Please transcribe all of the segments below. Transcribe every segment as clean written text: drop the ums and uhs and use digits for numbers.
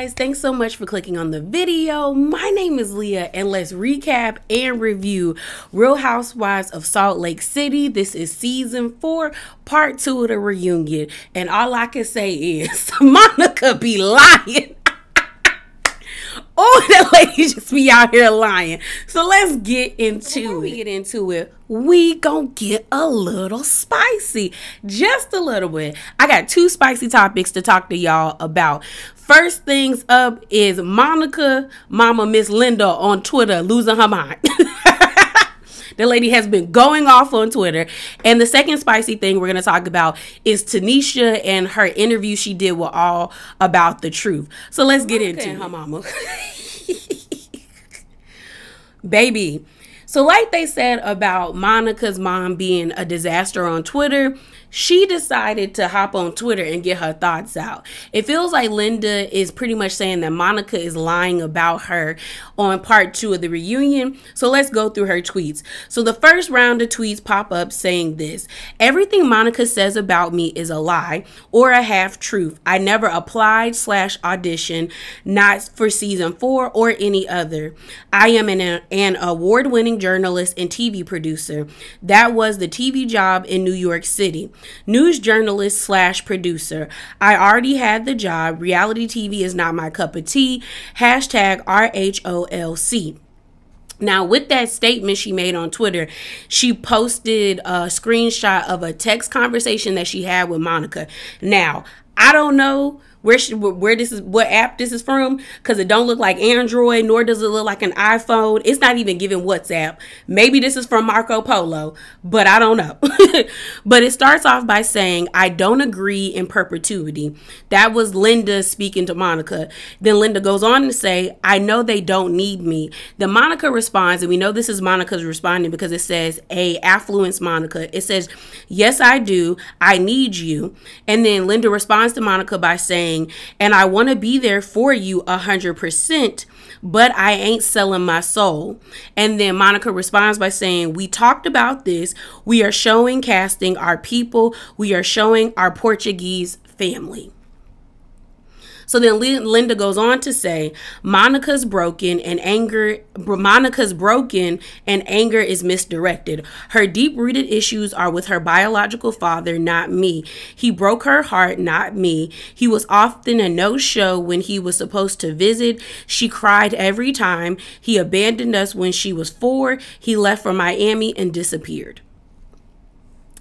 guys, thanks so much for clicking on the video. My name is Leah, and let's recap and review Real Housewives of Salt Lake City. This is season 4, part 2 of the reunion, and all I can say is Monica be lying. Oh, that lady just be out here lying. So let's get into it. We gonna get a little spicy. Just a little bit. I got 2 spicy topics to talk to y'all about. First things up is Monica, Mama Miss Linda on Twitter losing her mind. The lady has been going off on Twitter. And the second spicy thing we're going to talk about is Tanisha and her interview she did with All About the Truth. So let's get into her mama. Baby. So like they said about Monica's mom being a disaster on Twitter, she decided to hop on Twitter and get her thoughts out. It feels like Linda is pretty much saying that Monica is lying about her on part 2 of the reunion. So let's go through her tweets. So the first round of tweets pop up saying this: everything Monica says about me is a lie or a half truth. I never applied / audition, not for season 4 or any other. I am an award-winning journalist and TV producer. That was the TV job in New York City. News journalist / producer. I already had the job. Reality TV is not my cup of tea. Hashtag RHOLC. Now, with that statement she made on Twitter, she posted a screenshot of a text conversation that she had with Monica. Now, I don't know what app this is from, because it don't look like Android, nor does it look like an iPhone. It's not even giving WhatsApp. Maybe this is from Marco Polo, but I don't know. But it starts off by saying, I don't agree in perpetuity. That was Linda speaking to Monica. Then Linda goes on to say, I know they don't need me. Then Monica responds, and we know this is Monica's responding because it says a affluence Monica. It says, yes, I do. I need you. And then Linda responds to Monica by saying, and I want to be there for you 100%, but I ain't selling my soul. And then Monica responds by saying, we talked about this. We are showing casting our people. We are showing our Portuguese family. So then Linda goes on to say, Monica's broken and anger is misdirected. Her deep-rooted issues are with her biological father, not me. He broke her heart, not me. He was often a no-show when he was supposed to visit. She cried every time. He abandoned us when she was 4. He left for Miami and disappeared.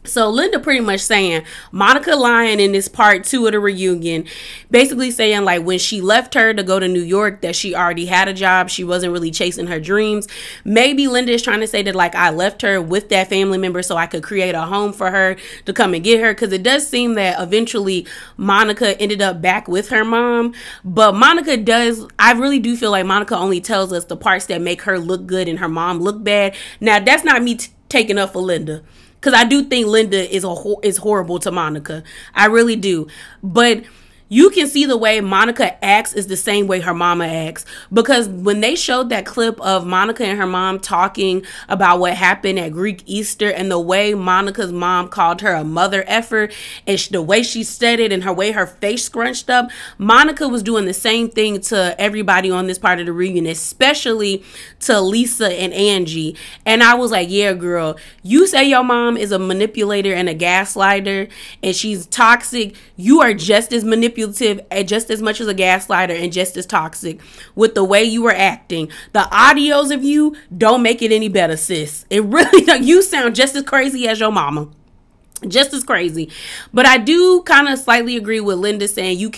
So Linda pretty much saying Monica lying in this part 2 of the reunion, basically saying like when she left her to go to New York that she already had a job. She wasn't really chasing her dreams. Maybe Linda is trying to say that like I left her with that family member so I could create a home for her to come and get her, because it does seem that eventually Monica ended up back with her mom. But I really do feel like Monica only tells us the parts that make her look good and her mom look bad. Now that's not me taking up for Linda, because I do think Linda is horrible to Monica. I really do. But you can see the way Monica acts is the same way her mama acts. Because when they showed that clip of Monica and her mom talking about what happened at Greek Easter, and the way Monica's mom called her a mother effer, and the way she said it and her way her face scrunched up, Monica was doing the same thing to everybody on this part of the reunion, especially to Lisa and Angie. And I was like, yeah, girl, you say your mom is a manipulator and a gaslighter and she's toxic. You are just as manipulative and just as much as a gaslighter and just as toxic with the way you were acting. The audios of you don't make it any better, sis. It really don't. You sound just as crazy as your mama. Just as crazy. But I do kind of slightly agree with Linda saying you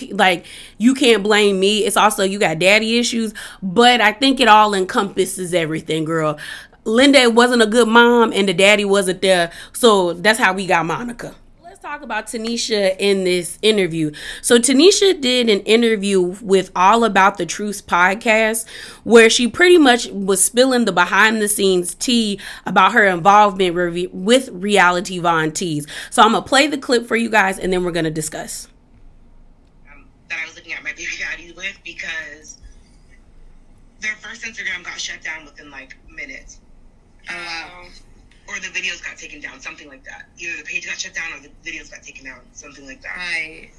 can't blame me. It's also you got daddy issues, but I think it all encompasses everything, girl. Linda wasn't a good mom and the daddy wasn't there, so that's how we got Monica. Talk about Tanisha in this interview. So Tanisha did an interview with All About the Truth podcast where she pretty much was spilling the behind the scenes tea about her involvement with reality Von Tees. So I'm gonna play the clip for you guys and then we're gonna discuss. That I was looking at my baby daddies with, because their first Instagram got shut down within like minutes. Or the videos got taken down, something like that. Either the page got shut down or the videos got taken down, something like that. Right.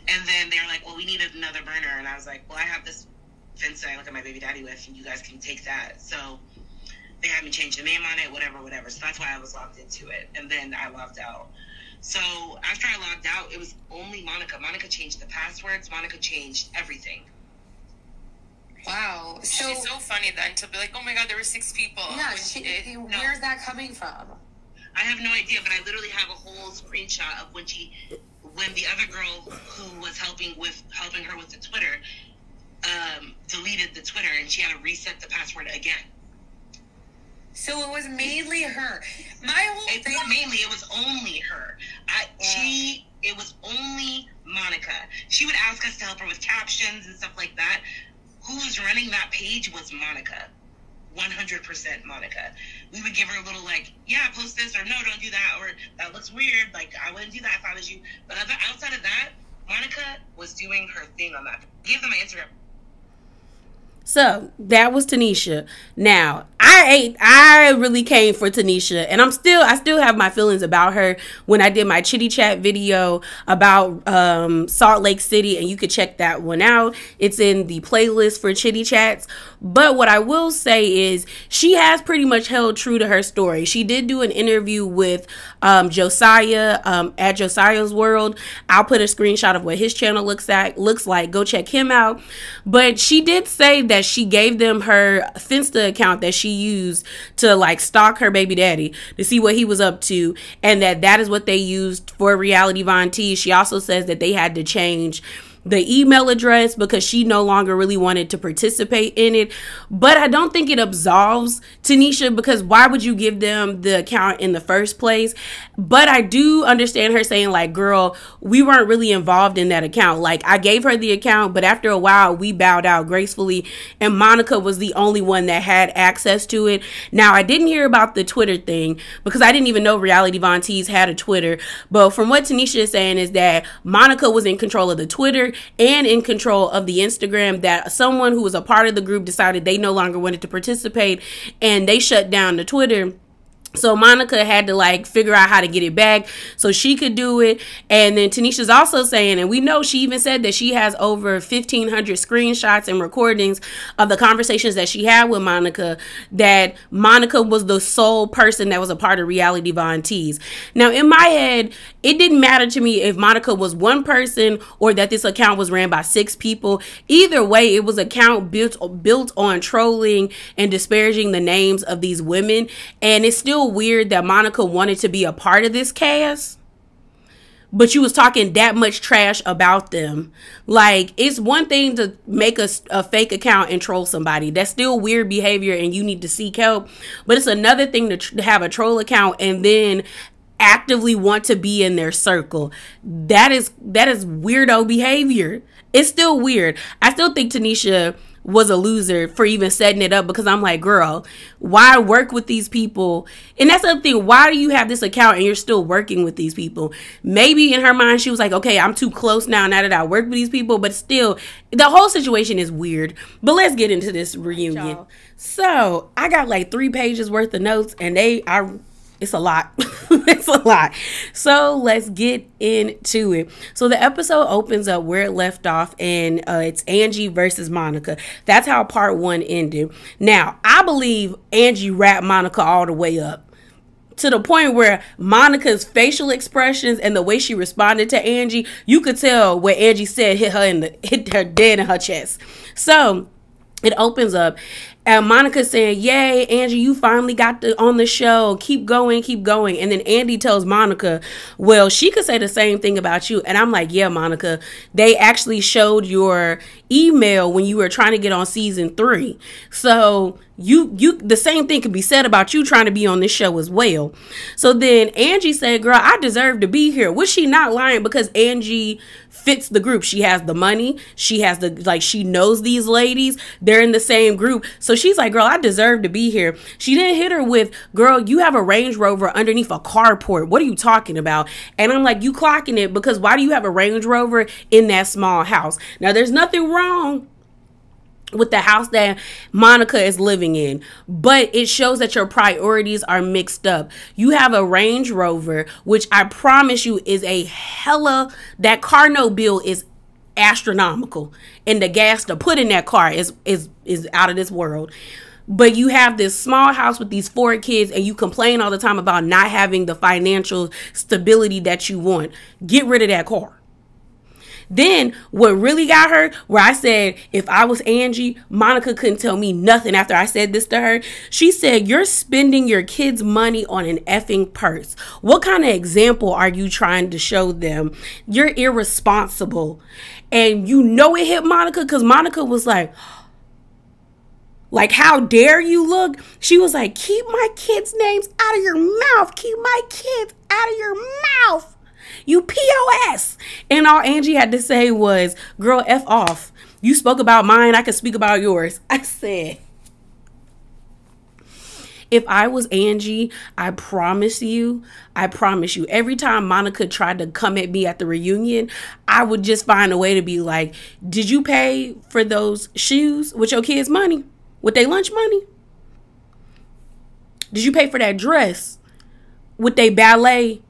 And then they were like, well, we need another burner. And I was like, well, I have this fence that I look at my baby daddy with, and you guys can take that. So they had me change the name on it, whatever. So that's why I was logged into it. And then I logged out. So after I logged out, it was only Monica. Monica changed the passwords. Monica changed everything. Wow. So she's so funny then to be like, oh my God, there were 6 people. Yeah, where's that coming from? I have no idea, but I literally have a whole screenshot of when the other girl who was helping her with the Twitter, deleted the Twitter, and she had to reset the password again. So it was mainly her. My whole thing. It was only her. It was only Monica. She would ask us to help her with captions and stuff like that. Who was running that page was Monica. 100% Monica. We would give her a little like, yeah, post this, or no, don't do that, or that looks weird. Like, I wouldn't do that if I was you. But outside of that, Monica was doing her thing on that. Give them my Instagram. So that was Tanisha. Now I really came for Tanisha, and I still have my feelings about her when I did my Chitty Chat video about Salt Lake City, and you could check that one out. It's in the playlist for Chitty Chats. But what I will say is she has pretty much held true to her story. She did do an interview with Josiah at Josiah's World. I'll put a screenshot of what his channel looks like. Go check him out. But she did say that she gave them her Finsta account that she used to like stalk her baby daddy to see what he was up to, and that is what they used for Reality Von T. She also says that they had to change the email address because she no longer really wanted to participate in it. But I don't think it absolves Tanisha, because why would you give them the account in the first place? But I do understand her saying like, girl, we weren't really involved in that account. Like, I gave her the account, but after a while we bowed out gracefully, and Monica was the only one that had access to it. Now, I didn't hear about the Twitter thing because I didn't even know Reality Von Tees had a Twitter. But from what Tanisha is saying is that Monica was in control of the Twitter and in control of the Instagram, that someone who was a part of the group decided they no longer wanted to participate, and they shut down the Twitter. So Monica had to like figure out how to get it back so she could do it. And then Tanisha's also saying, and we know she even said that she has over 1,500 screenshots and recordings of the conversations that she had with Monica, that Monica was the sole person that was a part of Reality Von Tees. Now, in my head, it didn't matter to me if Monica was one person or that this account was ran by 6 people. Either way, it was an account built on trolling and disparaging the names of these women. And it's still weird that Monica wanted to be a part of this cast, but you was talking that much trash about them. Like, it's one thing to make a fake account and troll somebody. That's still weird behavior and you need to seek help. But it's another thing to have a troll account and then actively want to be in their circle. That is weirdo behavior. It's still weird. I still think Tanisha was a loser for even setting it up, because I'm like, girl, why work with these people? And that's the thing, why do you have this account and you're still working with these people? Maybe in her mind she was like, okay, I'm too close now that I work with these people, but still the whole situation is weird. But let's get into this reunion. Y'all. So I got like 3 pages worth of notes, and it's a lot. It's a lot. So let's get into it. So the episode opens up where it left off, and it's Angie versus Monica. That's how part 1 ended. Now, I believe Angie wrapped Monica all the way up, to the point where Monica's facial expressions and the way she responded to Angie, you could tell what Angie said hit her dead in her chest. So it opens up and Monica's saying, yay, Angie, you finally got on the show. Keep going, keep going. And then Andy tells Monica, well, she could say the same thing about you. And I'm like, yeah, Monica, they actually showed your email when you were trying to get on season 3. So you the same thing could be said about you trying to be on this show as well. So then Angie said, girl, I deserve to be here. Was she not lying? Because Angie fits the group. She has the money. She has she knows these ladies. They're in the same group. So she's like, girl, I deserve to be here. She didn't hit her with, girl, you have a Range Rover underneath a carport. What are you talking about? And I'm like, you clocking it, because why do you have a Range Rover in that small house? Now, there's nothing wrong with the house that Monica is living in, but it shows that your priorities are mixed up. You have a Range Rover, which I promise you is that car note bill is astronomical, and the gas to put in that car is out of this world. But you have this small house with these 4 kids, and you complain all the time about not having the financial stability that you want. Get rid of that car. Then what really got her, where I said, if I was Angie, Monica couldn't tell me nothing after I said this to her. She said, you're spending your kids' money on an effing purse. What kind of example are you trying to show them? You're irresponsible. And you know it hit Monica, because Monica was like, how dare you look? She was like, keep my kids' names out of your mouth. Keep my kids out of your mouth. You POS. And all Angie had to say was, girl, F off. You spoke about mine. I can speak about yours. I said, if I was Angie, I promise you, every time Monica tried to come at me at the reunion, I would just find a way to be like, did you pay for those shoes with your kids' money? With their lunch money? Did you pay for that dress with their ballet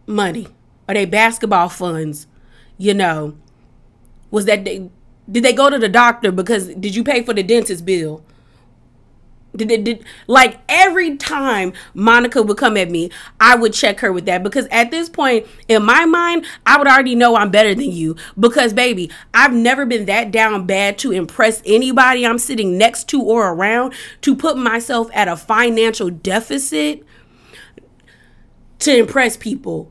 money or their basketball funds? Was that did they go to the doctor? Because did you pay for the dentist bill? Every time Monica would come at me, I would check her with that, because at this point in my mind, I would already know I'm better than you, because baby, I've never been that down bad to impress anybody I'm sitting next to or around, to put myself at a financial deficit to impress people.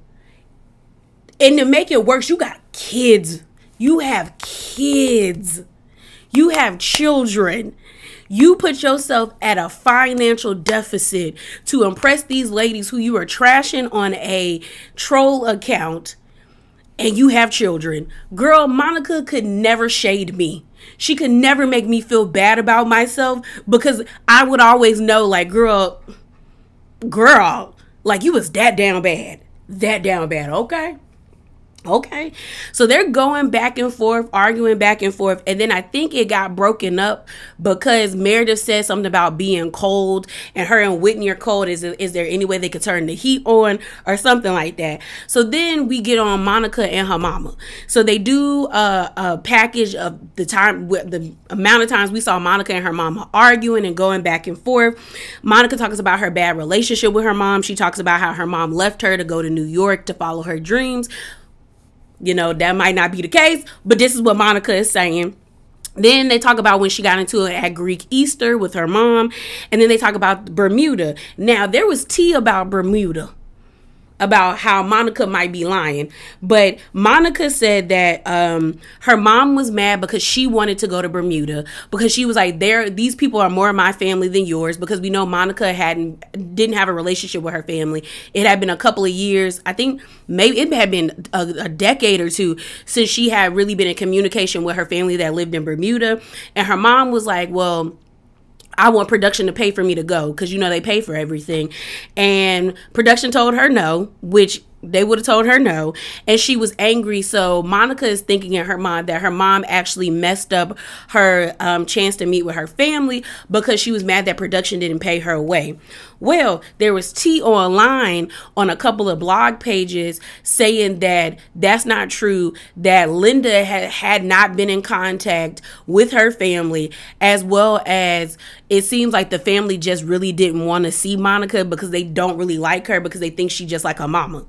And to make it worse, you got kids. You have kids. You have children. You put yourself at a financial deficit to impress these ladies who you are trashing on a troll account, and you have children. Girl, Monica could never shade me. She could never make me feel bad about myself, because I would always know, girl, you was that down bad. Okay. So they're going back and forth, arguing back and forth. And then I think it got broken up because Meredith said something about being cold, and her and Whitney are cold. Is there any way they could turn the heat on or something like that? So then we get on Monica and her mama. So they do a package of the amount of times we saw Monica and her mama arguing and going back and forth. Monica talks about her bad relationship with her mom. She talks about how her mom left her to go to New York to follow her dreams. That might not be the case, but this is what Monica is saying. Then they talk about when she got into it at Greek Easter with her mom. And then they talk about Bermuda. Now, there was tea about Bermuda, about how Monica might be lying. But Monica said that her mom was mad because she wanted to go to Bermuda, because she was like, these people are more my family than yours, because we know Monica didn't have a relationship with her family. It had been a couple of years. I think maybe it had been a decade or two since she had really been in communication with her family that lived in Bermuda. And her mom was like, well, I want production to pay for me to go, because they pay for everything. And production told her no, which they would have told her no, and she was angry. So Monica is thinking in her mind that her mom actually messed up her chance to meet with her family because she was mad that production didn't pay her away. Well, there was tea online on a couple of blog pages saying that that's not true, that Linda had not been in contact with her family, as well as it seems like the family just really didn't want to see Monica because they don't really like her, because they think she's just like her mama.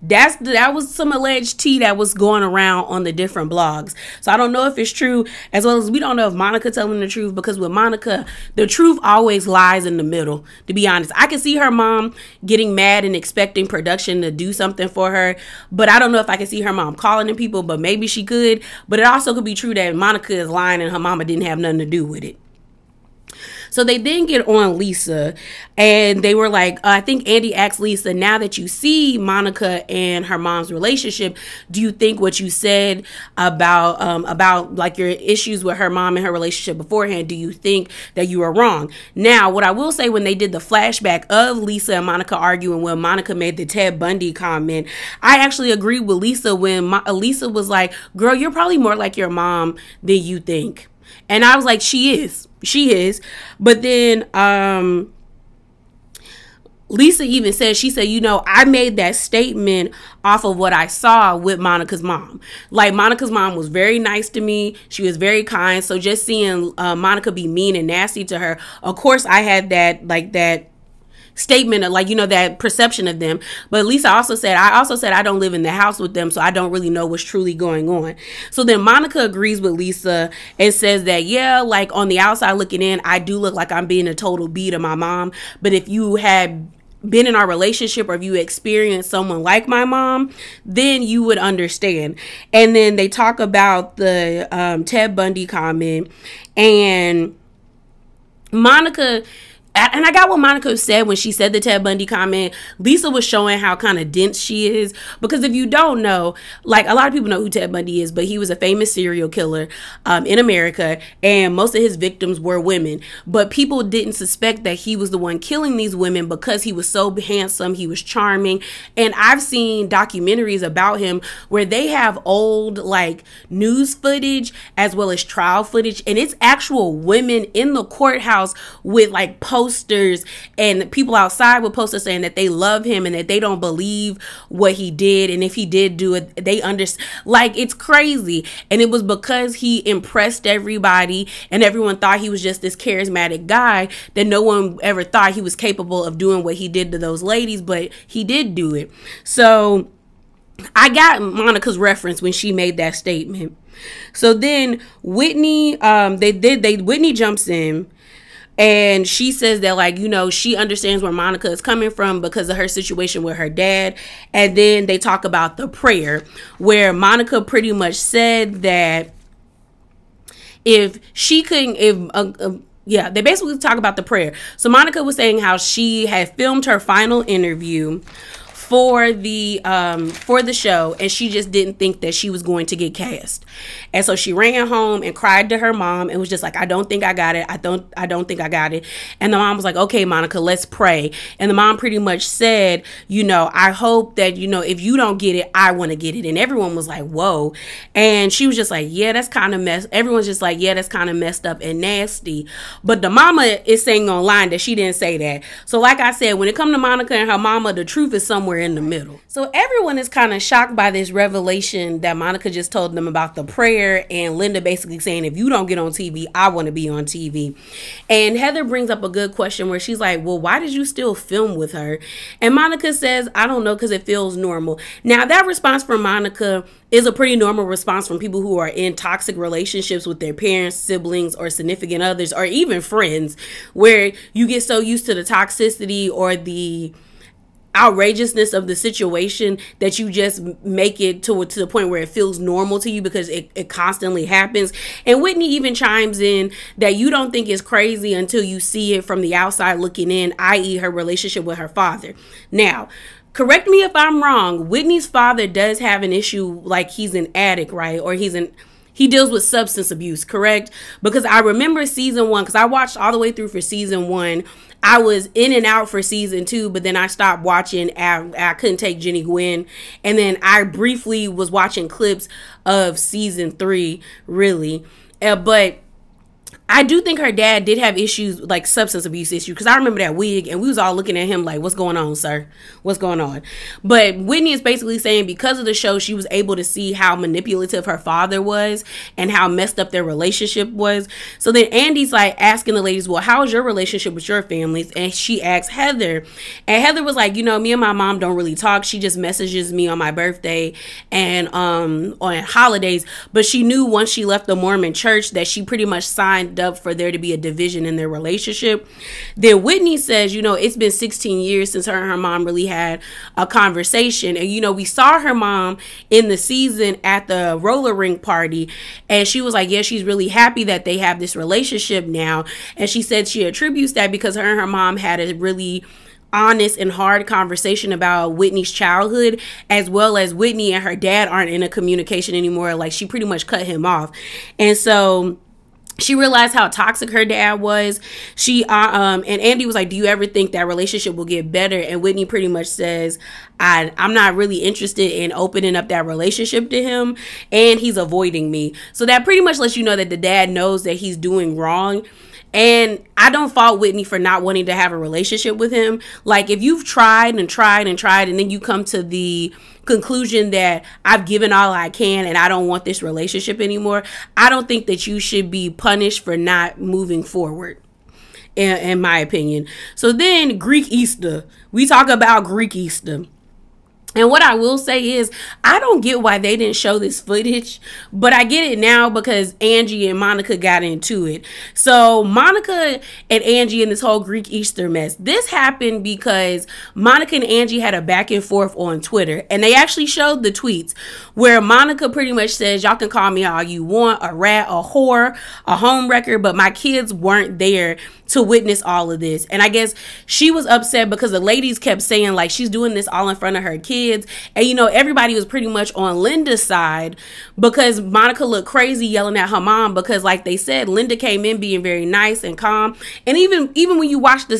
That was some alleged tea that was going around on the different blogs. So I don't know if it's true, as well as we don't know if Monica telling the truth, because with Monica, the truth always lies in the middle. To be honest, I can see her mom getting mad and expecting production to do something for her, but I don't know if I can see her mom calling in people, but maybe she could. But it also could be true that Monica is lying and her mama didn't have nothing to do with it. So they then get on Lisa, and they were like, I think Andy asked Lisa, now that you see Monica and her mom's relationship, do you think what you said about like your issues with her mom and her relationship beforehand, do you think that you were wrong? Now, what I will say, when they did the flashback of Lisa and Monica arguing, when Monica made the Ted Bundy comment, I actually agreed with Lisa when Lisa was like, girl, you're probably more like your mom than you think. And I was like, she is. But then Lisa even said, she said, you know, I made that statement off of what I saw with Monica's mom. Like, Monica's mom was very nice to me. She was very kind. So just seeing Monica be mean and nasty to her, of course I had that, like, that statement of, like, you know, that perception of them. But Lisa also said, I don't live in the house with them, so I don't really know what's truly going on. So then Monica agrees with Lisa and says that, yeah, like, on the outside looking in, I do look like I'm being a total B to my mom. But if you had been in our relationship, or if you experienced someone like my mom, then you would understand. And then they talk about the Ted Bundy comment, and Monica, and I got what Monica said when she said the Ted Bundy comment. Lisa was showing how kind of dense she is. Because if you don't know, like, a lot of people know who Ted Bundy is, but he was a famous serial killer in America. And most of his victims were women. But people didn't suspect that he was the one killing these women because he was so handsome. He was charming. And I've seen documentaries about him where they have old, like, news footage as well as trial footage. And it's actual women in the courthouse with, like, posters, and people outside with posters saying that they love him and that they don't believe what he did, and if he did do it, they understand. Like, it's crazy. And it was because he impressed everybody and everyone thought he was just this charismatic guy that no one ever thought he was capable of doing what he did to those ladies, but he did do it. So I got Monica's reference when she made that statement. So then Whitney, Whitney jumps in. And she says that, like, you know, she understands where Monica is coming from because of her situation with her dad. And then they talk about the prayer, where Monica pretty much said that if she couldn't, yeah, they basically talk about the prayer. So Monica was saying how she had filmed her final interview for the show, and she just didn't think that she was going to get cast. And so she ran home and cried to her mom and was just like, I don't think I got it. I don't think I got it. And the mom was like, okay, Monica, let's pray. And the mom pretty much said, you know, I hope that, you know, if you don't get it, I want to get it. And everyone was like, whoa. And she was just like, yeah, that's kind of messed. Everyone's just like, yeah, that's kind of messed up and nasty. But the mama is saying online that she didn't say that. So like I said, when it comes to Monica and her mama, the truth is somewhere in the middle. So everyone is kind of shocked by this revelation that Monica just told them about the prayer, and Linda basically saying, if you don't get on TV, I want to be on TV. And Heather brings up a good question where she's like, well, why did you still film with her? And Monica says, I don't know, because it feels normal. Now, that response from Monica is a pretty normal response from people who are in toxic relationships with their parents, siblings, or significant others, or even friends, where you get so used to the toxicity or the outrageousness of the situation that you just make it to the point where it feels normal to you because it constantly happens. And Whitney even chimes in that you don't think it's crazy until you see it from the outside looking in, i.e. her relationship with her father. Now, correct me if I'm wrong, Whitney's father does have an issue, like he's an addict, right? Or he deals with substance abuse, correct? Because I remember season 1, because I watched all the way through for season 1. I was in and out for season 2, but then I stopped watching. I couldn't take Jenny Gwynn. And then I briefly was watching clips of season 3, really. But I do think her dad did have issues, like substance abuse issues, because I remember that wig and we was all looking at him like, what's going on, sir? What's going on? But Whitney is basically saying because of the show, she was able to see how manipulative her father was and how messed up their relationship was. So then Andy's like asking the ladies, well, how is your relationship with your families? And she asks Heather. And Heather was like, you know, me and my mom don't really talk. She just messages me on my birthday and on holidays. But she knew once she left the Mormon church that she pretty much signed up for there to be a division in their relationship. Then Whitney says, you know, it's been 16 years since her and her mom really had a conversation. And, you know, we saw her mom in the season at the roller rink party. And she was like, yeah, she's really happy that they have this relationship now. And she said she attributes that because her and her mom had a really honest and hard conversation about Whitney's childhood, as well as Whitney and her dad aren't in a communication anymore. Like, she pretty much cut him off. And so she realized how toxic her dad was. And Andy was like, do you ever think that relationship will get better? And Whitney pretty much says, I'm not really interested in opening up that relationship to him, and he's avoiding me. So that pretty much lets you know that the dad knows that he's doing wrong. And I don't fault Whitney for not wanting to have a relationship with him. Like, if you've tried and tried and tried, and then you come to the conclusion that I've given all I can and I don't want this relationship anymore, I don't think that you should be punished for not moving forward, in my opinion. So then Greek Easter. We talk about Greek Easter. And what I will say is, I don't get why they didn't show this footage, but I get it now because Angie and Monica got into it. So Monica and Angie in this whole Greek Easter mess. This happened because Monica and Angie had a back and forth on Twitter, and they actually showed the tweets where Monica pretty much says, y'all can call me all you want, a rat, a whore, a homewrecker, but my kids weren't there to witness all of this. And I guess she was upset because the ladies kept saying like she's doing this all in front of her kids. And you know, everybody was pretty much on Linda's side because Monica looked crazy yelling at her mom, because like they said, Linda came in being very nice and calm. And even when you watch the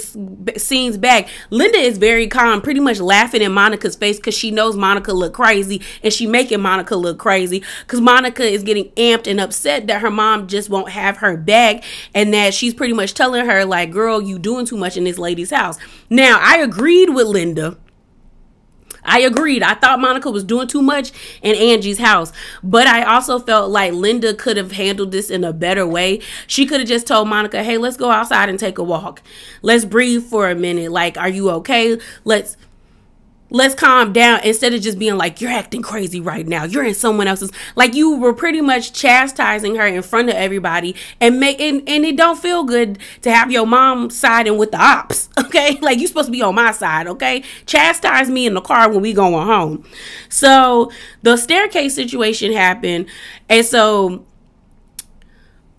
scenes back, Linda is very calm, pretty much laughing in Monica's face because she knows Monica look crazy, and she making Monica look crazy because Monica is getting amped and upset that her mom just won't have her back, and that she's pretty much telling her like, girl, you doing too much in this lady's house. Now, I agreed with Linda. I agreed. I thought Monica was doing too much in Angie's house. But I also felt like Linda could have handled this in a better way. She could have just told Monica, hey, let's go outside and take a walk. Let's breathe for a minute. Like, are you okay? Let's calm down, instead of just being like, you're acting crazy right now. You're in someone else's. Like, you were pretty much chastising her in front of everybody, and it don't feel good to have your mom siding with the ops. Okay. Like, you supposed to be on my side. Okay. Chastise me in the car when we going home. So the staircase situation happened. And so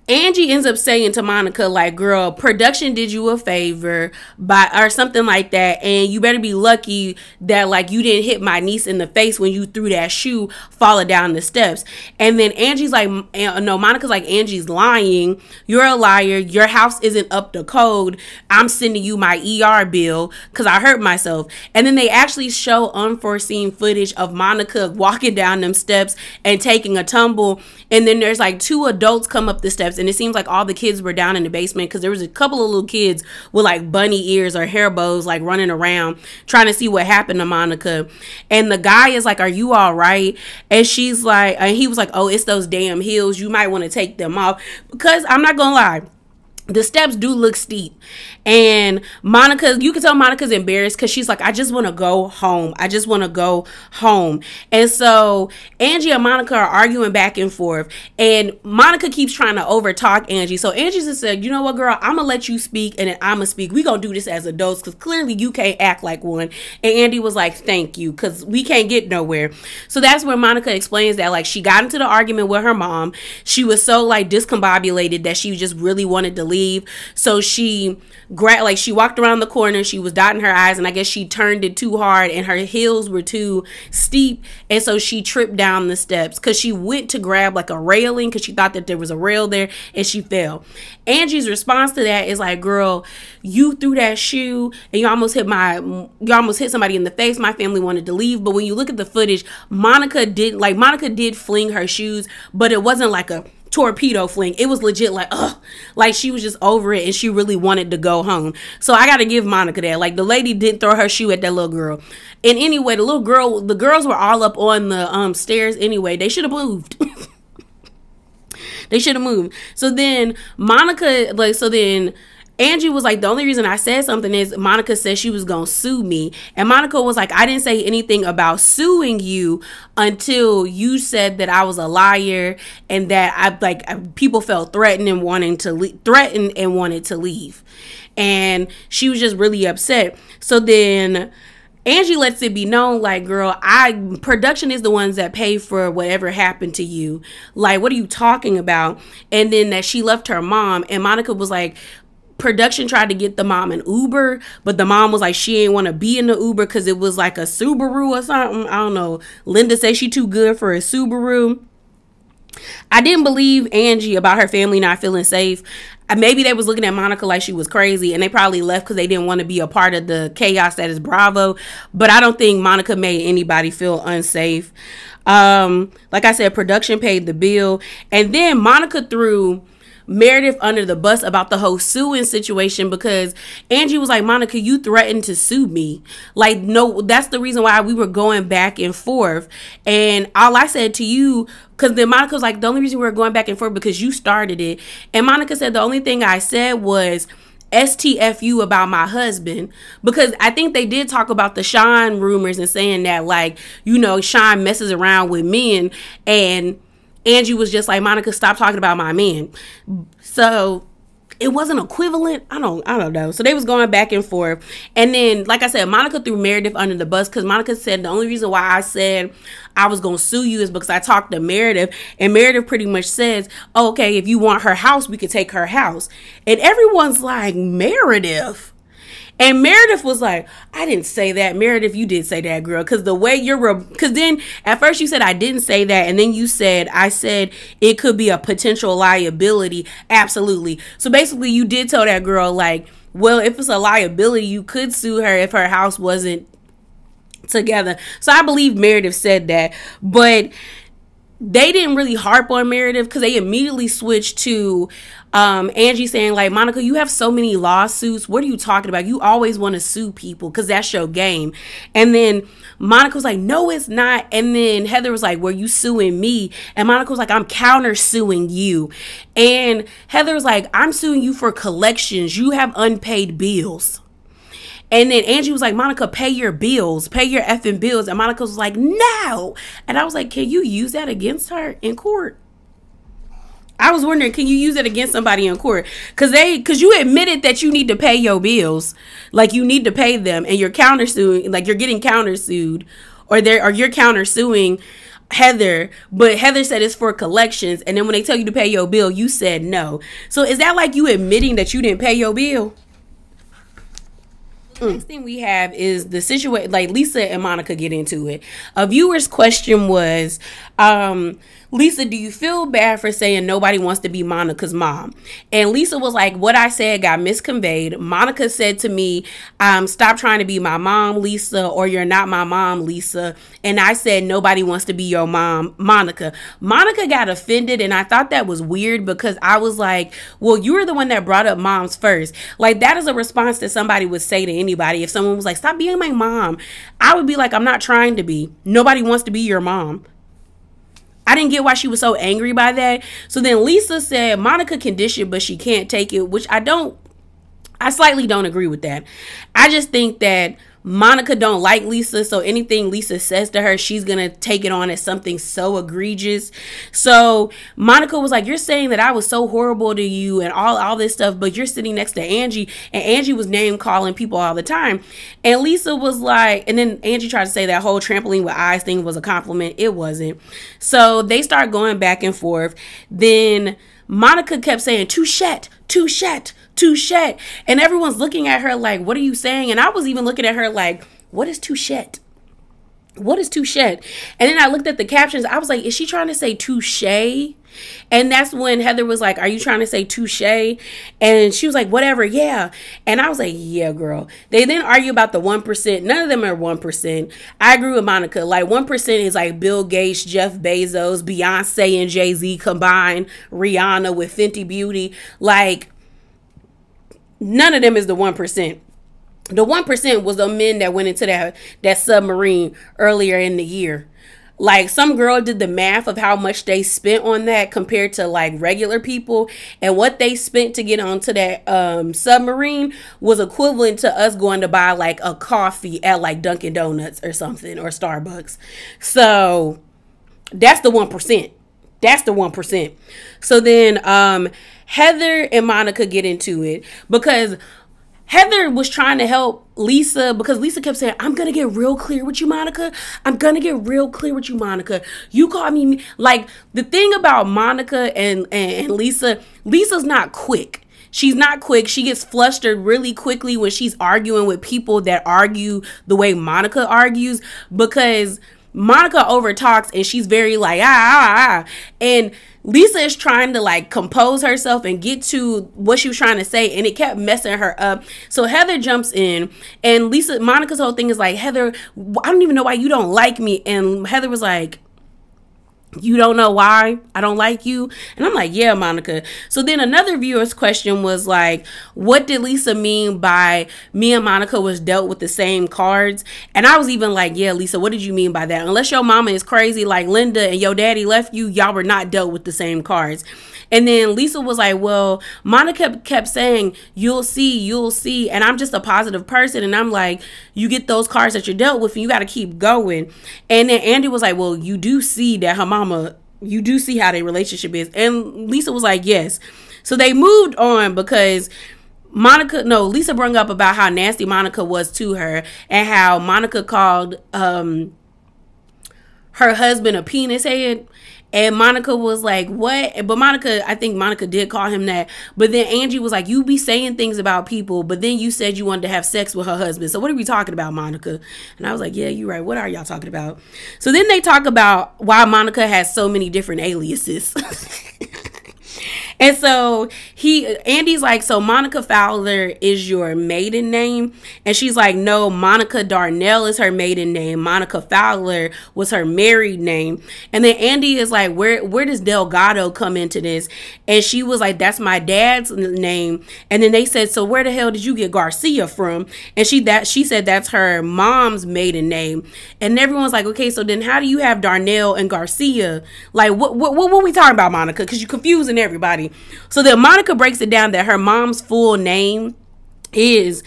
Angie ends up saying to Monica, like, girl, production did you a favor or something like that. And you better be lucky that, like, you didn't hit my niece in the face when you threw that shoe falling down the steps. And then Angie's like, no, Monica's like, Angie's lying. You're a liar. Your house isn't up to code. I'm sending you my ER bill because I hurt myself. And then they actually show unforeseen footage of Monica walking down them steps and taking a tumble. And then there's like two adults come up the steps, and it seems like all the kids were down in the basement because there was a couple of little kids with like bunny ears or hair bows, like running around trying to see what happened to Monica. And the guy is like, are you all right? And she's like, and he was like, oh, it's those damn heels. You might want to take them off, because I'm not gonna lie, the steps do look steep. And Monica, you can tell Monica's embarrassed because she's like, I just want to go home. I just want to go home. And so Angie and Monica are arguing back and forth. And Monica keeps trying to overtalk Angie. So Angie just said, you know what, girl, I'm going to let you speak and then I'm going to speak. We going to do this as adults because clearly you can't act like one. And Andy was like, thank you, because we can't get nowhere. So that's where Monica explains that, like, she got into the argument with her mom. She was so like discombobulated that she just really wanted to leave. So she walked around the corner, she was dotting her eyes, and I guess she turned it too hard and her heels were too steep, and so she tripped down the steps because she went to grab like a railing because she thought that there was a rail there, and she fell. Angie's response to that is like, girl, you threw that shoe and you almost hit somebody in the face. My family wanted to leave. But when you look at the footage, Monica did fling her shoes, but it wasn't like a torpedo fling. It was legit like, ugh, like she was just over it and she really wanted to go home. So I gotta give Monica that. Like, the lady didn't throw her shoe at that little girl. And anyway, the girls were all up on the stairs anyway. They should have moved. They should have moved. So then Angie was like, the only reason I said something is Monica said she was going to sue me. And Monica was like, I didn't say anything about suing you until you said that I was a liar and that people felt threatened and wanted to leave. And she was just really upset. So then Angie lets it be known, like, girl, production is the ones that pay for whatever happened to you. Like, what are you talking about? And then that she left her mom, and Monica was like, production tried to get the mom an Uber, but the mom was like, she ain't want to be in the Uber because it was like a Subaru or something. I don't know. Linda says she too good for a Subaru. I didn't believe Angie about her family not feeling safe. Maybe they was looking at Monica like she was crazy, and they probably left because they didn't want to be a part of the chaos that is Bravo. But I don't think Monica made anybody feel unsafe. Like I said, production paid the bill, and then Monica threw Meredith under the bus about the whole suing situation, because Angie was like, Monica, you threatened to sue me. Like, no, that's the reason why we were going back and forth. And all I said to you, because then Monica was like, the only reason we were going back and forth because you started it. And Monica said the only thing I said was STFU about my husband, because I think they did talk about the Sean rumors and saying that, like, you know, Sean messes around with men, and Angie was just like, Monica, stop talking about my man. So it wasn't equivalent. I don't know. So they was going back and forth. And then, like I said, Monica threw Meredith under the bus, because Monica said the only reason why I said I was going to sue you is because I talked to Meredith. And Meredith pretty much says, oh, okay, if you want her house, we could take her house. And everyone's like, Meredith? And Meredith was like, I didn't say that. Meredith, you did say that, girl. Because the way because then at first you said I didn't say that. And then you said, I said it could be a potential liability. Absolutely. So basically you did tell that girl, like, well, if it's a liability, you could sue her if her house wasn't together. So I believe Meredith said that. But they didn't really harp on Meredith, because they immediately switched to Angie saying, like, Monica, you have so many lawsuits. What are you talking about? You always want to sue people because that's your game. And then Monica was like, no, it's not. And then Heather was like, were you suing me? And Monica was like, I'm counter suing you. And Heather was like, I'm suing you for collections. You have unpaid bills. And then Angie was like, Monica, pay your bills. Pay your effing bills. And Monica was like, no. And I was like, can you use that against her in court? I was wondering, can you use it against somebody in court? Because you admitted that you need to pay your bills. Like, you need to pay them. And you're countersuing, like, you're getting countersued. Or you're countersuing Heather. But Heather said it's for collections. And then when they tell you to pay your bill, you said no. So is that like you admitting that you didn't pay your bill? The next thing we have is the situation, like Lisa and Monica get into it. A viewer's question was, Lisa, do you feel bad for saying nobody wants to be Monica's mom? And Lisa was like, what I said got misconveyed. Monica said to me, stop trying to be my mom, Lisa, or you're not my mom, Lisa. And I said, nobody wants to be your mom, Monica. Monica got offended, and I thought that was weird, because I was like, well, you were the one that brought up moms first. Like, that is a response that somebody would say to anybody. If someone was like, stop being my mom, I would be like, I'm not trying to be. Nobody wants to be your mom. I didn't get why she was so angry by that. So then Lisa said Monica can dish it, but she can't take it, which I slightly don't agree with that. I just think that Monica don't like Lisa, so anything Lisa says to her, she's gonna take it on as something so egregious. So Monica was like, you're saying that I was so horrible to you and all this stuff, but you're sitting next to Angie, and Angie was name calling people all the time. And Lisa was like, and then Angie tried to say that whole trampoline with eyes thing was a compliment. It wasn't. So they start going back and forth. Then Monica kept saying, touchette, touchette, touchette. And everyone's looking at her like, what are you saying? And I was even looking at her like, what is touchette? What is touchette? And then I looked at the captions. I was like, is she trying to say touche? And that's when Heather was like, are you trying to say touche? And she was like, whatever, yeah. And I was like, yeah, girl. They then argue about the 1%. None of them are 1%. I agree with Monica. Like, 1% is like Bill Gates, Jeff Bezos, Beyonce and Jay-Z combined, Rihanna with Fenty Beauty. Like, none of them is the 1%. The 1% was the men that went into that submarine earlier in the year. Like, some girl did the math of how much they spent on that compared to like regular people, and what they spent to get onto that submarine was equivalent to us going to buy like a coffee at like Dunkin' Donuts or something, or Starbucks. So that's the 1%. That's the 1%. So then Heather and Monica get into it, because Heather was trying to help Lisa, because Lisa kept saying, I'm going to get real clear with you, Monica. I'm going to get real clear with you, Monica. You call me, like, the thing about Monica and Lisa, Lisa's not quick. She's not quick. She gets flustered really quickly when she's arguing with people that argue the way Monica argues, because Monica overtalks and she's very like, and Lisa is trying to like compose herself and get to what she was trying to say, and it kept messing her up. So Heather jumps in, and Monica's whole thing is like, Heather, I don't even know why you don't like me. And Heather was like, You don't know why I don't like you? And I'm like, yeah, Monica. So then another viewer's question was like, what did Lisa mean by me and Monica was dealt with the same cards? And I was even like, yeah, Lisa, what did you mean by that? Unless your mama is crazy like Linda and your daddy left you, y'all were not dealt with the same cards. And then Lisa was like, well, Monica kept saying, you'll see, you'll see. And I'm just a positive person. And I'm like, you get those cards that you're dealt with and you got to keep going. And then Andy was like, well, you do see that her mama, you do see how their relationship is. And Lisa was like, yes. So they moved on because Lisa brought up about how nasty Monica was to her and how Monica called her husband a penis head. And Monica was like, what? But I think Monica did call him that. But then Angie was like, you be saying things about people, but then you said you wanted to have sex with her husband. So what are we talking about, Monica? And I was like, yeah, you're right. What are y'all talking about? So then they talk about why Monica has so many different aliases. And so Andy's like, so Monica Fowler is your maiden name? And she's like, no, Monica Darnell is her maiden name. Monica Fowler was her married name. And then Andy is like, where does Delgado come into this? And she was like, that's my dad's name. And then they said, so where the hell did you get Garcia from? And she said that's her mom's maiden name. And everyone's like, okay, so then how do you have Darnell and Garcia? Like, what we talking about, Monica? Because you're confusing everybody. So then Monica breaks it down that her mom's full name is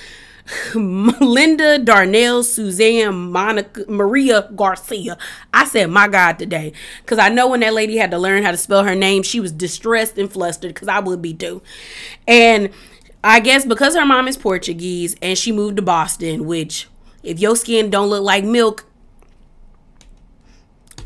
Linda Darnell Suzanne Monica Maria Garcia. I said, my God, today. Because I know when that lady had to learn how to spell her name, she was distressed and flustered, because I would be too. And I guess because her mom is Portuguese and she moved to Boston, which if your skin don't look like milk,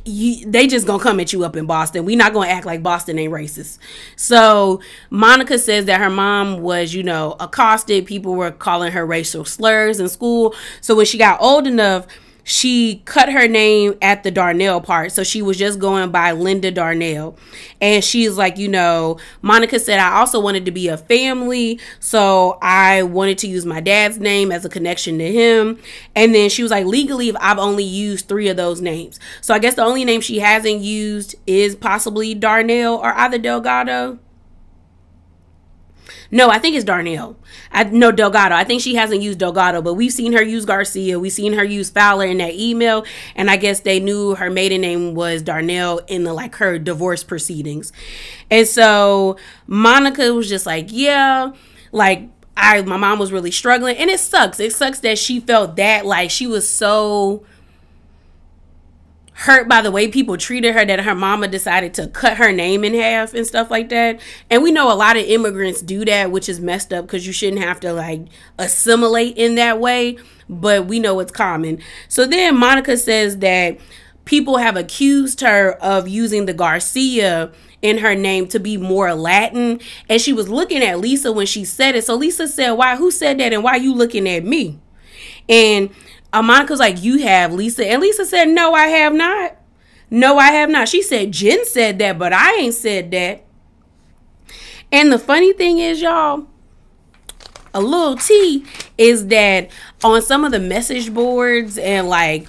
they just gonna come at you up in Boston. We not gonna act like Boston ain't racist. So Monica says that her mom was, accosted. People were calling her racial slurs in school. So when she got old enough, she cut her name at the Darnell part. So she was just going by Linda Darnell. And she's like, Monica said, I also wanted to be a family. So I wanted to use my dad's name as a connection to him. And then she was like, legally, I've only used 3 of those names. So I guess the only name she hasn't used is possibly Darnell or either Delgado. No, I think it's Darnell. Delgado. I think she hasn't used Delgado, but we've seen her use Garcia. We've seen her use Fowler in that email. And I guess they knew her maiden name was Darnell in her divorce proceedings. And so Monica was just like, yeah, my mom was really struggling. And it sucks. It sucks that she felt that she was so hurt by the way people treated her that her mama decided to cut her name in half and stuff like that. And we know a lot of immigrants do that, which is messed up because you shouldn't have to assimilate in that way, but we know it's common. So then Monica says that people have accused her of using the Garcia in her name to be more Latin, and she was looking at Lisa when she said it. So Lisa said, why, who said that, and why you looking at me? And Monica's like, you have, Lisa. And Lisa said, no, I have not. No, I have not. She said, Jen said that, but I ain't said that. And the funny thing is, y'all, a little tea is that on some of the message boards and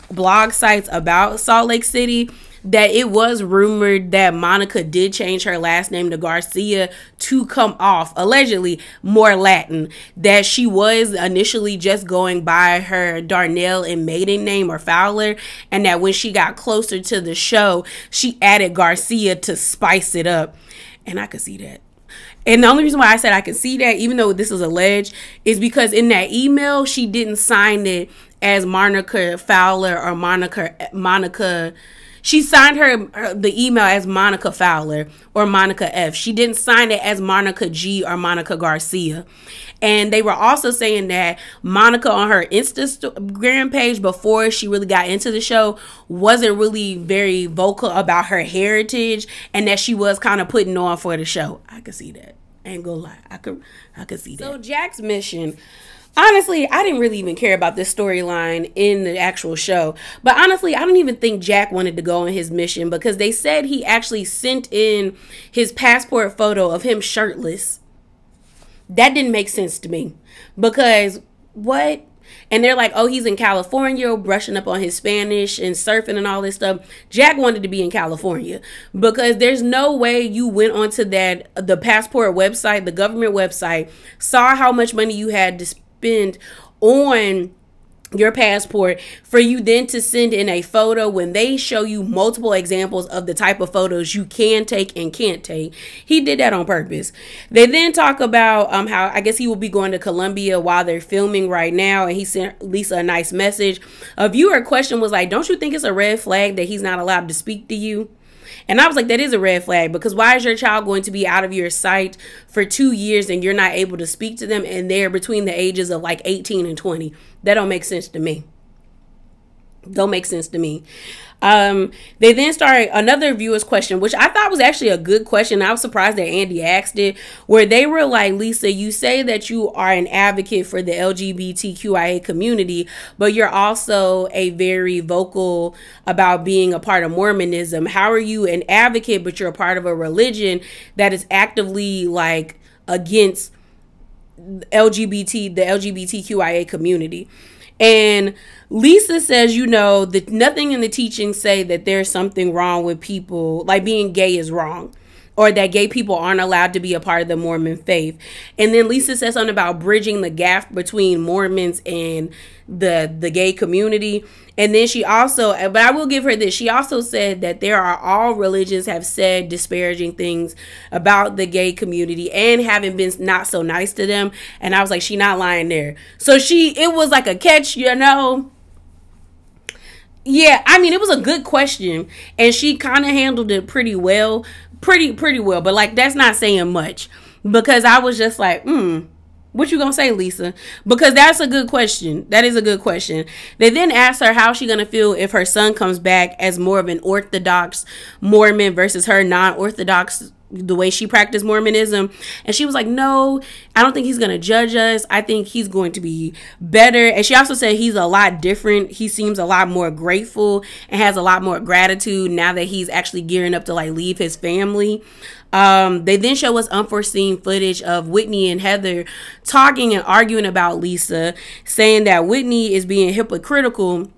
blog sites about Salt Lake City, that it was rumored that Monica did change her last name to Garcia to come off, allegedly, more Latin. That she was initially just going by her Darnell and maiden name or Fowler, and that when she got closer to the show, she added Garcia to spice it up. And I could see that. And the only reason why I said I could see that, even though this is alleged, is because in that email, she didn't sign it as Monica Fowler or Monica. She signed the email as Monica Fowler or Monica F. She didn't sign it as Monica G or Monica Garcia. And they were also saying that Monica on her Instagram page before she really got into the show wasn't really very vocal about her heritage, and that she was kind of putting on for the show. I could see that. I ain't gonna lie. I could see that. So Jack's mission. Honestly, I didn't really even care about this storyline in the actual show. But honestly, I don't even think Jack wanted to go on his mission, because they said he actually sent in his passport photo of him shirtless. That didn't make sense to me. Because what? And they're like, oh, he's in California brushing up on his Spanish and surfing and all this stuff. Jack wanted to be in California because there's no way you went onto the passport website, the government website, saw how much money you had to spend on your passport for you then to send in a photo when they show you multiple examples of the type of photos you can take and can't take. He did that on purpose. They then talk about how I guess he will be going to Colombia while they're filming right now, and he sent Lisa a nice message. A viewer question was like, don't you think it's a red flag that he's not allowed to speak to you? And I was like, that is a red flag, because why is your child going to be out of your sight for 2 years and you're not able to speak to them, and they're between the ages of like 18 and 20? That don't make sense to me. Don't make sense to me. They then started another viewer's question, which I thought was actually a good question. I was surprised that Andy asked it, where they were like, Lisa, you say that you are an advocate for the LGBTQIA community, but you're also a very vocal about being a part of Mormonism. How are you an advocate, but you're a part of a religion that is actively like against the LGBTQIA community? And Lisa says, you know, that nothing in the teachings say that there's something wrong with people, like being gay is wrong, or that gay people aren't allowed to be a part of the Mormon faith. And then Lisa says something about bridging the gap between Mormons and the gay community. And then she also, but I will give her this, she also said that all religions have said disparaging things about the gay community and haven't been not so nice to them. And I was like, she not lying there. So it was like a catch, you know. Yeah, I mean, it was a good question, and she kind of handled it pretty well, pretty well. But like, that's not saying much, because I was just like, what you gonna say, Lisa? Because that's a good question. That is a good question. They then asked her how she gonna feel if her son comes back as more of an Orthodox Mormon versus her non-Orthodox, the way she practiced Mormonism. And she was like, no, I don't think he's going to judge us. I think he's going to be better. And she also said he's a lot different. He seems a lot more grateful and has a lot more gratitude now that he's actually gearing up to like leave his family. They then show us unforeseen footage of Whitney and Heather talking and arguing about Lisa, saying that Whitney is being hypocritical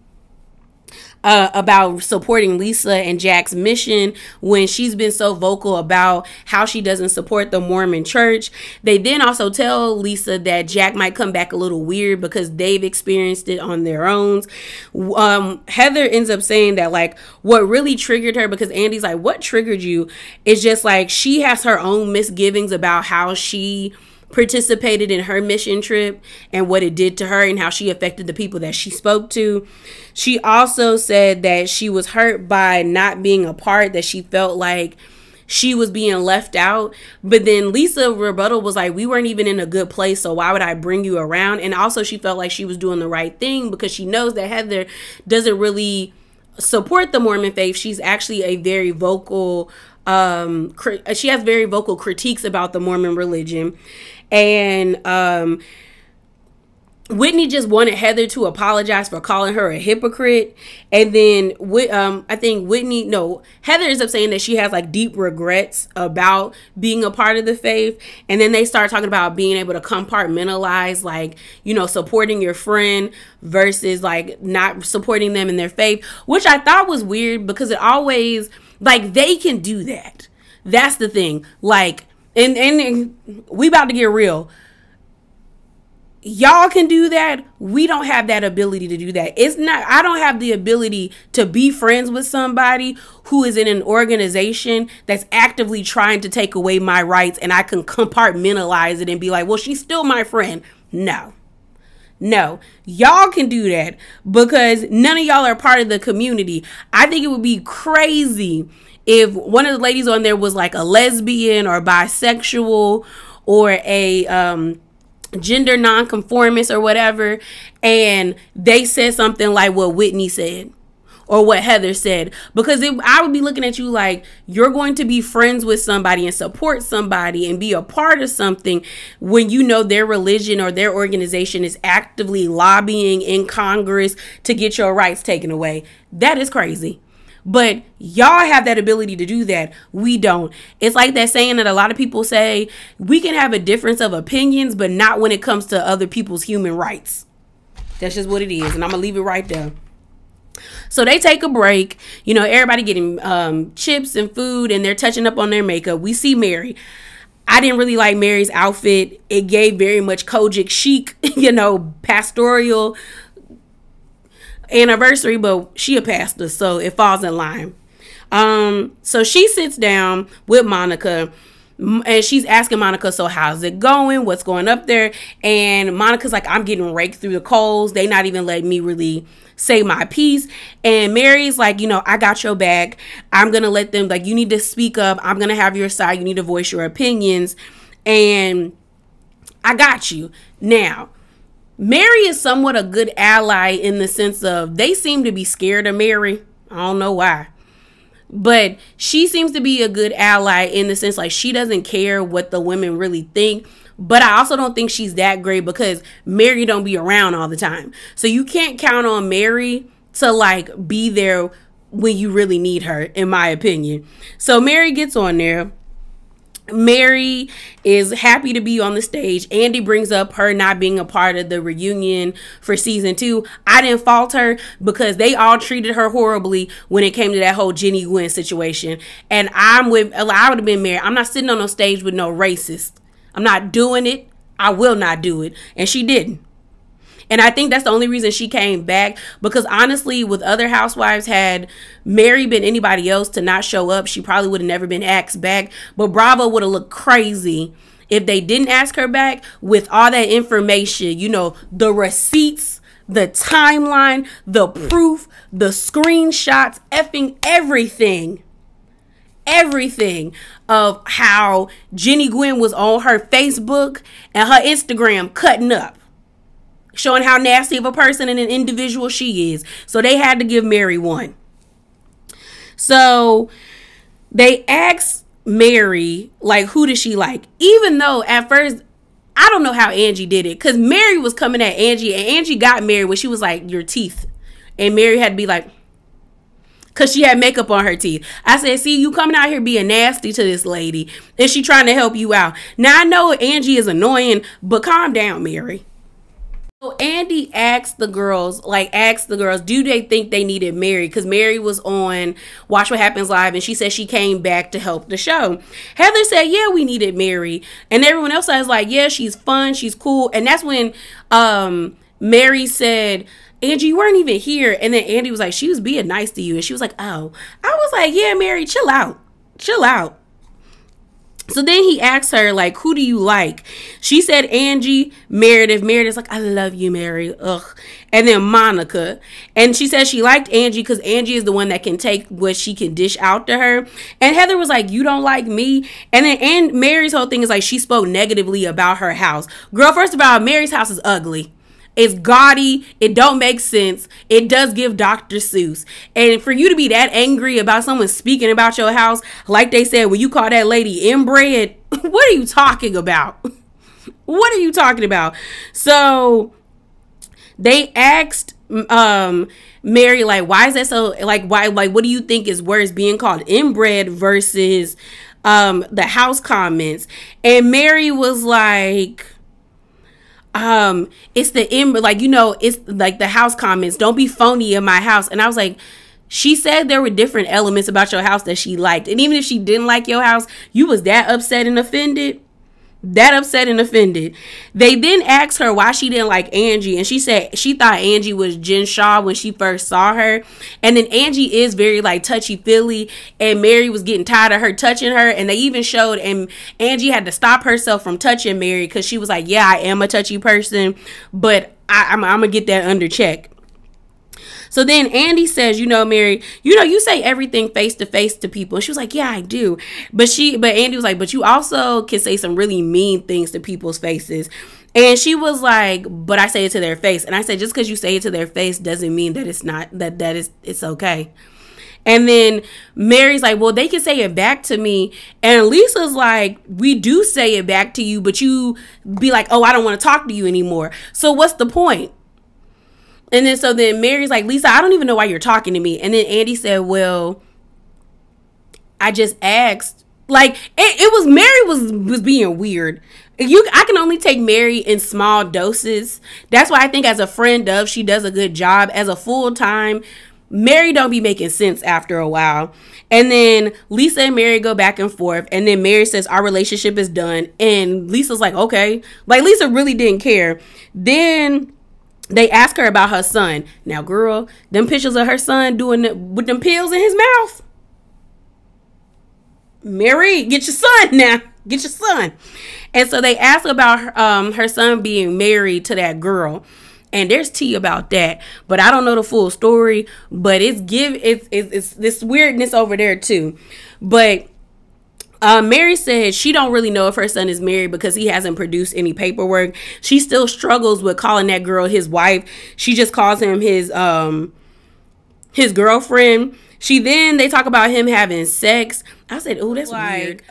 about supporting Lisa and Jack's mission when she's been so vocal about how she doesn't support the Mormon church. They then also tell Lisa that Jack might come back a little weird because they've experienced it on their own. Heather ends up saying that like what really triggered her, because Andy's like, what triggered you? Is just like she has her own misgivings about how she participated in her mission trip and what it did to her and how she affected the people that she spoke to. She also said that she was hurt by not being a part, that she felt like she was being left out. But then Lisa rebuttal was like, we weren't even in a good place, so why would I bring you around? And also she felt like she was doing the right thing because she knows that Heather doesn't really support the Mormon faith. She's actually a very vocal she has very vocal critiques about the Mormon religion. And Whitney just wanted Heather to apologize for calling her a hypocrite. And then I think Heather ends up saying that she has like deep regrets about being a part of the faith. And then they start talking about being able to compartmentalize, like, you know, supporting your friend versus like not supporting them in their faith, which I thought was weird because it always, like, they can do that. That's the thing. Like, and we about to get real. Y'all can do that. We don't have that ability to do that. I don't have the ability to be friends with somebody who is in an organization that's actively trying to take away my rights, and I can compartmentalize it and be like, well, she's still my friend. No, y'all can do that because none of y'all are part of the community. I think it would be crazy if one of the ladies on there was like a lesbian or bisexual or a gender nonconformist or whatever, and they said something like what Whitney said or what Heather said, because I would be looking at you like you're going to be friends with somebody and support somebody and be a part of something when you know their religion or their organization is actively lobbying in Congress to get your rights taken away. That is crazy. But y'all have that ability to do that. We don't. It's like that saying that a lot of people say, we can have a difference of opinions, but not when it comes to other people's human rights. That's just what it is. And I'm going to leave it right there. So they take a break. You know, everybody getting chips and food, and they're touching up on their makeup. We see Mary. I didn't really like Mary's outfit. It gave very much Kojic chic, you know, pastoral anniversary, but she a pastor, so it falls in line. So she sits down with Monica, and she's asking Monica, so how's it going? What's going up there? And Monica's like, I'm getting raked through the coals. They not even letting me really say my piece. And Mary's like, you know, I got your back. I'm going to let them, like, you need to speak up. I'm going to have your side. You need to voice your opinions. And I got you. Now, Mary is somewhat a good ally in the sense of they seem to be scared of Mary. I don't know why. But she seems to be a good ally in the sense like she doesn't care what the women really think. But I also don't think she's that great because Mary don't be around all the time. So you can't count on Mary to like be there when you really need her, in my opinion. So Mary gets on there. Mary is happy to be on the stage. Andy brings up her not being a part of the reunion for season 2. I didn't fault her because they all treated her horribly when it came to that whole Jenny Gwen situation. And I would have been Mary. I'm not sitting on no stage with no racist. I'm not doing it. I will not do it. And she didn't. And I think that's the only reason she came back, because honestly, with other housewives, had Mary been anybody else to not show up, she probably would have never been asked back. But Bravo would have looked crazy if they didn't ask her back with all that information, you know, the receipts, the timeline, the proof, the screenshots, effing everything. Everything of how Jenny Gwen was on her Facebook and her Instagram cutting up, showing how nasty of a person and an individual she is. So they had to give Mary one. So they asked Mary, like, who does she like? Even though at first, I don't know how Angie did it, because Mary was coming at Angie, and Angie got Mary when she was like, your teeth. And Mary had to be like, because she had makeup on her teeth. I said, see, you coming out here being nasty to this lady, and she trying to help you out. Now, I know Angie is annoying, but calm down, Mary. So Andy asked the girls, do they think they needed Mary? Because Mary was on Watch What Happens Live, and she said she came back to help the show. Heather said, yeah, we needed Mary. And everyone else was like, yeah, she's fun, she's cool. And that's when Mary said, Angie, you weren't even here. And then Andy was like, she was being nice to you. And she was like, oh. I was like, yeah, Mary, chill out. Chill out. So then he asked her, like, who do you like? She said Angie. Meredith's like, I love you, Mary. Ugh. And then Monica. And she said she liked Angie because Angie is the one that can take what she can dish out to her. And Heather was like, you don't like me? And then Mary's whole thing is like, she spoke negatively about her house. Girl, first of all, Mary's house is ugly. It's gaudy. It don't make sense. It does give Dr. Seuss. And for you to be that angry about someone speaking about your house, like they said, when you call that lady inbred, what are you talking about? What are you talking about? So they asked Mary, like, why is that so, like, why, like, what do you think is worse, being called inbred versus the house comments? And Mary was like, it's like, you know, it's like the house comments. Don't be phony in my house. And I was like, she said there were different elements about your house that she liked. And even if she didn't like your house, you was that upset and offended. They then asked her why she didn't like Angie, and she said she thought Angie was Jen Shaw when she first saw her. And then Angie is very like touchy-feely, and Mary was getting tired of her touching her, and they even showed, and Angie had to stop herself from touching Mary because she was like, yeah, I am a touchy person, but I'm gonna get that under check. So then Andy says, you know, Mary, you know, you say everything face to face to people. And she was like, yeah, I do. But Andy was like, but you also can say some really mean things to people's faces. And she was like, but I say it to their face. And I said, just because you say it to their face doesn't mean that it's not, it's okay. And then Mary's like, well, they can say it back to me. And Lisa's like, we do say it back to you, but you be like, oh, I don't want to talk to you anymore. So what's the point? And then Mary's like, Lisa, I don't even know why you're talking to me. And then Andy said, well, I just asked Like it was Mary was being weird. I can only take Mary in small doses. That's why I think as a friend of, she does a good job. As a full time, Mary don't be making sense after a while. And then Lisa and Mary go back and forth. And then Mary says, our relationship is done. And Lisa's like, okay. Like, Lisa really didn't care. Then they ask her about her son. Now, girl, them pictures of her son doing it with them pills in his mouth. Mary, get your son now. Get your son. And so they ask about her son being married to that girl. And there's tea about that, but I don't know the full story. But it's this weirdness over there too. But Mary said she don't really know if her son is married because he hasn't produced any paperwork. She still struggles with calling that girl his wife. She just calls him his girlfriend. They talk about him having sex. I said, oh, that's weird.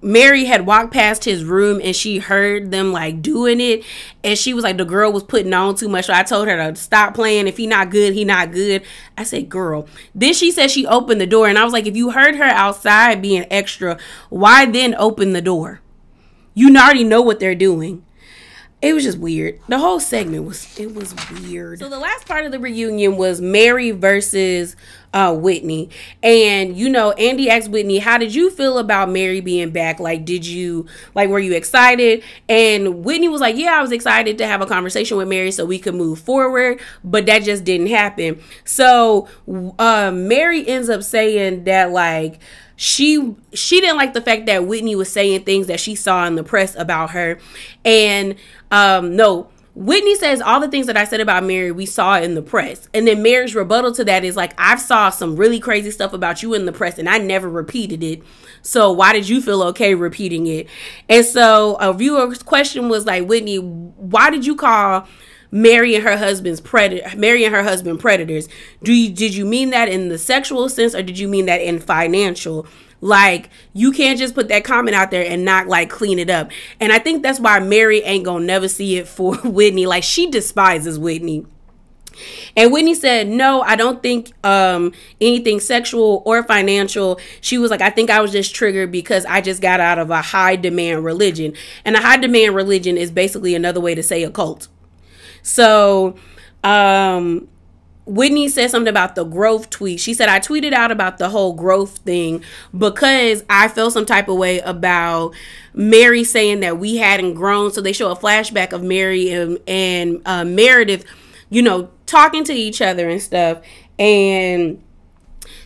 Mary had walked past his room and she heard them like doing it. And she was like, the girl was putting on too much. So I told her to stop playing. If he not good, he not good. I said, girl. Then she said she opened the door. And I was like, if you heard her outside being extra, why then open the door? You already know what they're doing. It was just weird. The whole segment was weird. So the last part of the reunion was Mary versus Whitney. And, Andy asked Whitney, how did you feel about Mary being back? Like, were you excited? And Whitney was like, yeah, I was excited to have a conversation with Mary so we could move forward. But that just didn't happen. So Mary ends up saying that, like, she didn't like the fact that Whitney was saying things that she saw in the press about her. And no, Whitney says all the things that I said about Mary, we saw in the press. And then Mary's rebuttal to that is like, I've saw some really crazy stuff about you in the press and I never repeated it. So why did you feel okay repeating it? And so a viewer's question was like, Whitney, why did you call Mary and her husband predators? Did you mean that in the sexual sense or did you mean that in financial? Like, you can't just put that comment out there and not like clean it up. And I think that's why Mary ain't gonna never see it for Whitney. Like, she despises Whitney. And Whitney said, no, I don't think anything sexual or financial. She was like, I think I was just triggered because I just got out of a high demand religion. And a high demand religion is basically another way to say a cult. So, Whitney said something about the growth tweet. She said, I tweeted out about the whole growth thing because I felt some type of way about Mary saying that we hadn't grown. So they show a flashback of Mary and Meredith, talking to each other and stuff and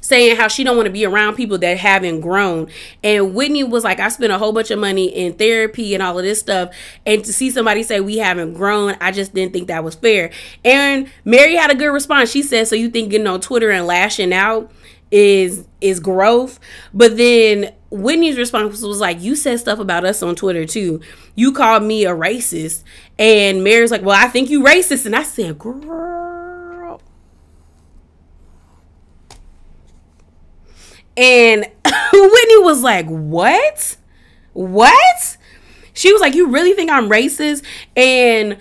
saying how she don't want to be around people that haven't grown. And Whitney was like, I spent a whole bunch of money in therapy and all of this stuff. And to see somebody say we haven't grown, I just didn't think that was fair. And Mary had a good response. She said, so you think getting on Twitter and lashing out is growth? But then Whitney's response was like, you said stuff about us on Twitter too. You called me a racist. And Mary's like, well, I think you racist. And I said, girl. And Whitney was like, what? She was like, you really think I'm racist? And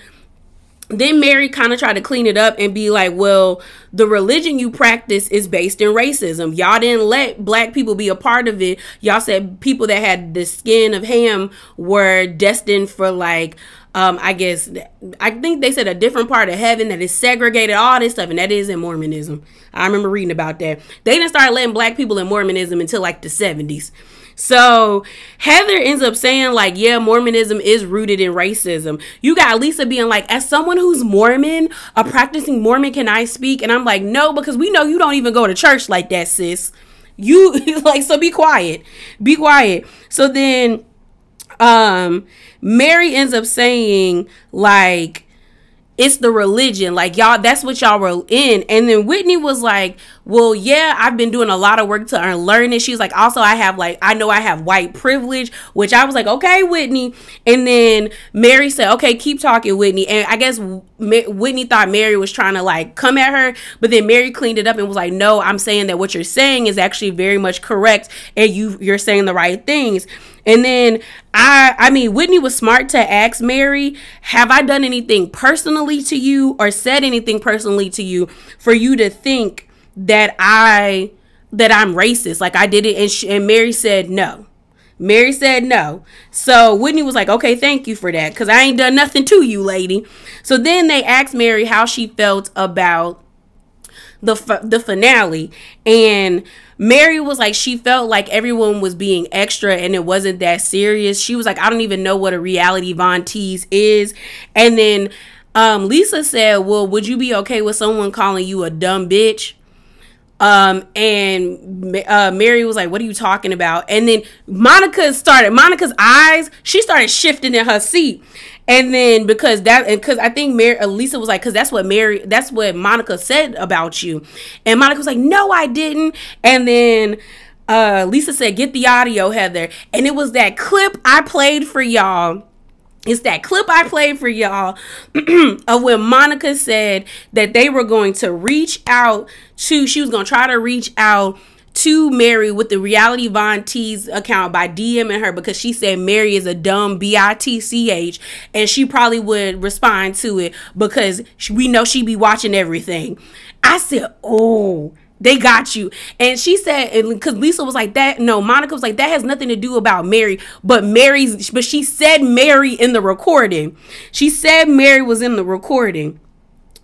then Mary kind of tried to clean it up and be like, well, the religion you practice is based in racism. Y'all didn't let black people be a part of it. Y'all said people that had the skin of ham were destined for like, I think they said a different part of heaven that is segregated, all this stuff. And that is in Mormonism. I remember reading about that. They didn't start letting black people in Mormonism until like the 70s. So Heather ends up saying like, yeah, Mormonism is rooted in racism. You got Lisa being like, as someone who's Mormon, a practicing Mormon, can I speak? And I'm like, no, because we know you don't even go to church like that, sis. You like, so be quiet. Be quiet. So then Mary ends up saying like, it's the religion, like y'all, that's what y'all were in. And then Whitney was like, well, yeah, I've been doing a lot of work to unlearn it. She's like, also, I know I have white privilege, which I was like, okay, Whitney. And then Mary said, okay, keep talking, Whitney. And I guess Whitney thought Mary was trying to like come at her, but then Mary cleaned it up and was like, no, I'm saying that what you're saying is actually very much correct. And you're saying the right things. And then I mean, Whitney was smart to ask Mary, have I done anything personally to you or said anything personally to you for you to think that I'm racist? Like I did it. And Mary said no. Mary said no. So Whitney was like, okay, thank you for that, because I ain't done nothing to you, lady. So then they asked Mary how she felt about the finale, and Mary was like, she felt like everyone was being extra and it wasn't that serious. She was like, I don't even know what a reality Von Tease is. And then Lisa said, well, would you be okay with someone calling you a dumb bitch? And Mary was like, what are you talking about? And then Monica's eyes, she started shifting in her seat. And then because I think Lisa was like, because that's what Monica said about you. And Monica was like, no, I didn't. And then Lisa said, get the audio, Heather. And it was that clip I played for y'all. It's that clip I played for y'all of when Monica said that they were going to reach out to, she was going to try to reach out to Mary with the Reality Von Tease account by DMing her, because she said Mary is a dumb bitch, and she probably would respond to it because we know she be watching everything. I said, oh, they got you. And she said, because Lisa was like, that, no, Monica was like, that has nothing to do about Mary, but she said Mary in the recording. She said Mary was in the recording.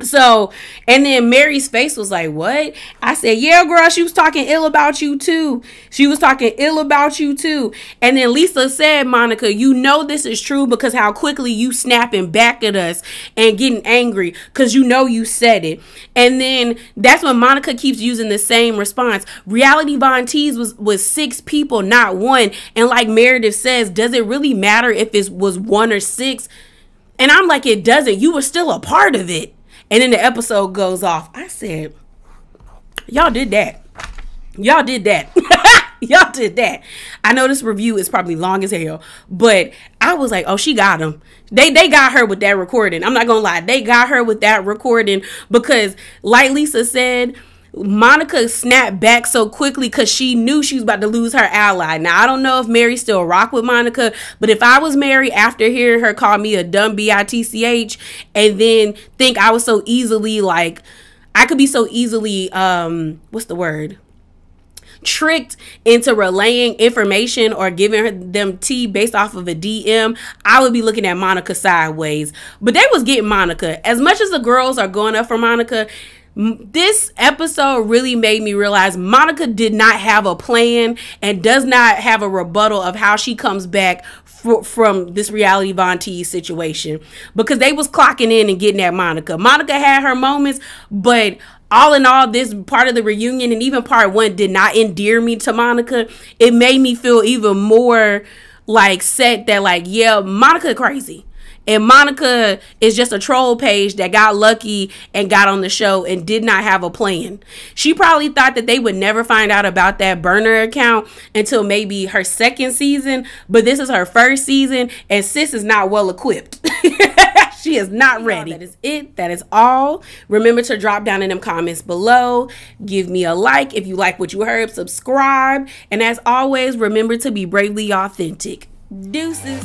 So, and then Mary's face was like, what? I said, yeah, girl, she was talking ill about you too. She was talking ill about you too. And then Lisa said, Monica, you know this is true because how quickly you snapping back at us and getting angry because you know you said it. And then that's when Monica keeps using the same response. Reality Von Tease was 6 people, not 1. And like Meredith says, does it really matter if it was 1 or 6? And I'm like, it doesn't. You were still a part of it. And then the episode goes off. I said, y'all did that. Y'all did that. Y'all did that. I know this review is probably long as hell, but I was like, oh, she got him. They got her with that recording. I'm not going to lie. They got her with that recording because, like Lisa said, Monica snapped back so quickly because she knew she was about to lose her ally. Now, I don't know if Mary still rock with Monica, but if I was Mary after hearing her call me a dumb bitch and then think I was so easily like, I could be so easily, what's the word? Tricked into relaying information or giving them tea based off of a DM, I would be looking at Monica sideways. But they was getting Monica. As much as the girls are going up for Monica, this episode really made me realize Monica did not have a plan and does not have a rebuttal of how she comes back from this Reality Von Tease situation, because they was clocking in and getting at Monica. Monica had her moments, but all in all, this part of the reunion and even part 1 did not endear me to Monica. It made me feel even more like set that like, yeah, Monica crazy. And Monica is just a troll page that got lucky and got on the show and did not have a plan. She probably thought that they would never find out about that burner account until maybe her 2nd season. But this is her 1st season and sis is not well equipped. She is not ready. That is it. That is all. Remember to drop down in them comments below. Give me a like if you like what you heard. Subscribe. And as always, remember to be bravely authentic. Deuces.